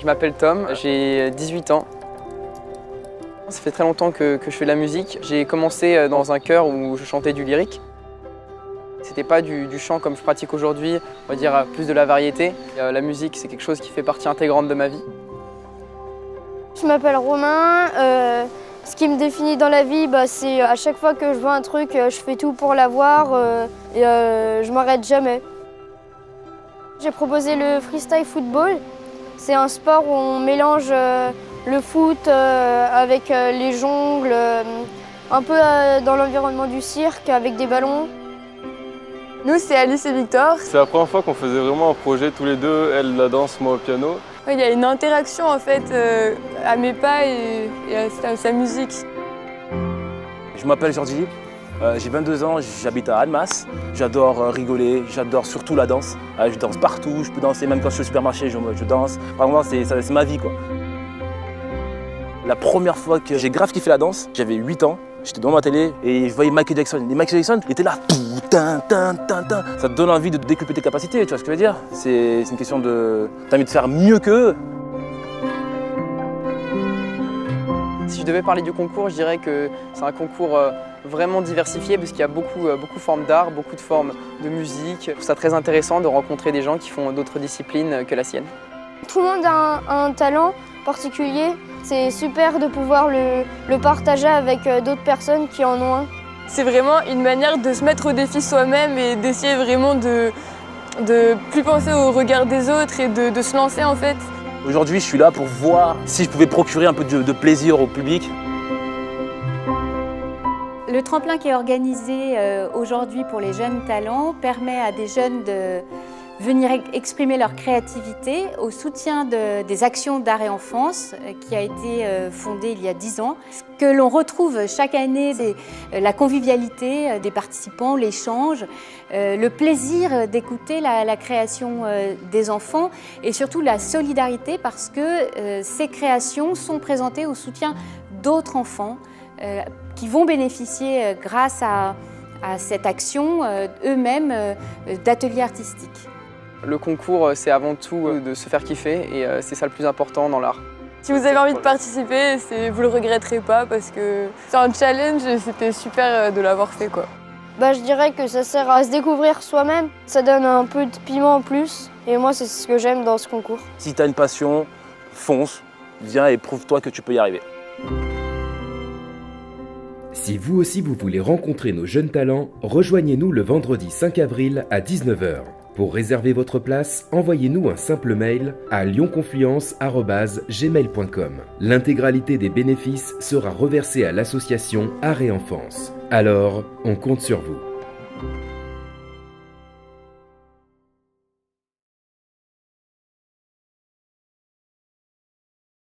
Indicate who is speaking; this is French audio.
Speaker 1: m'appelle Tom, j'ai 18 ans. Ça fait très longtemps que je fais de la musique. J'ai commencé dans un chœur où je chantais du lyrique. C'était pas du chant comme je pratique aujourd'hui, on va dire plus de la variété. La musique, c'est quelque chose qui fait partie intégrante de ma vie.
Speaker 2: Je m'appelle Romain. Ce qui me définit dans la vie, c'est à chaque fois que je vois un truc, je fais tout pour l'avoir et je m'arrête jamais. J'ai proposé le freestyle football. C'est un sport où on mélange le foot avec les jongles, un peu dans l'environnement du cirque avec des ballons.
Speaker 3: Nous, c'est Alice et Victor.
Speaker 4: C'est la première fois qu'on faisait vraiment un projet tous les deux, elle la danse, moi au piano.
Speaker 3: Il y a une interaction en fait à mes pas et à sa musique.
Speaker 5: Je m'appelle Jordi, j'ai 22 ans, j'habite à Annemasse. J'adore rigoler, j'adore surtout la danse. Je danse partout, je peux danser même quand je suis au supermarché, je danse. Vraiment, c'est ma vie quoi. La première fois que j'ai grave kiffé la danse, j'avais 8 ans. J'étais devant ma télé et je voyais Michael Jackson. Et Michael Jackson, il était là, tin, tin, tin, tin. Ça te donne envie de décupler tes capacités, tu vois ce que je veux dire? C'est une question de... T'as envie de faire mieux qu'eux.
Speaker 1: Si je devais parler du concours, je dirais que c'est un concours vraiment diversifié parce qu'il y a beaucoup de formes d'art, beaucoup de formes de musique. Je trouve ça très intéressant de rencontrer des gens qui font d'autres disciplines que la sienne.
Speaker 2: Tout le monde a un talent particulier. C'est super de pouvoir le partager avec d'autres personnes qui en ont un.
Speaker 3: C'est vraiment une manière de se mettre au défi soi-même et d'essayer vraiment de plus penser au regard des autres et de se lancer en fait.
Speaker 5: Aujourd'hui, je suis là pour voir si je pouvais procurer un peu de plaisir au public.
Speaker 6: Le tremplin qui est organisé aujourd'hui pour les jeunes talents permet à des jeunes de venir exprimer leur créativité au soutien des actions d'art et enfance qui a été fondée il y a 10 ans. Ce que l'on retrouve chaque année, c'est la convivialité des participants, l'échange, le plaisir d'écouter la création des enfants et surtout la solidarité parce que ces créations sont présentées au soutien d'autres enfants qui vont bénéficier grâce à cette action eux-mêmes d'ateliers artistiques.
Speaker 1: Le concours, c'est avant tout de se faire kiffer et c'est ça le plus important dans l'art.
Speaker 3: Si vous avez envie de participer, vous le regretterez pas parce que c'est un challenge et c'était super de l'avoir fait quoi.
Speaker 2: Je dirais que ça sert à se découvrir soi-même. Ça donne un peu de piment en plus et moi c'est ce que j'aime dans ce concours.
Speaker 5: Si tu as une passion, fonce, viens et prouve-toi que tu peux y arriver.
Speaker 7: Si vous aussi vous voulez rencontrer nos jeunes talents, rejoignez-nous le vendredi 5 avril à 19h. Pour réserver votre place, envoyez-nous un simple mail à lyonconfluence@gmail.com. L'intégralité des bénéfices sera reversée à l'association Art et Enfance. Alors, on compte sur vous.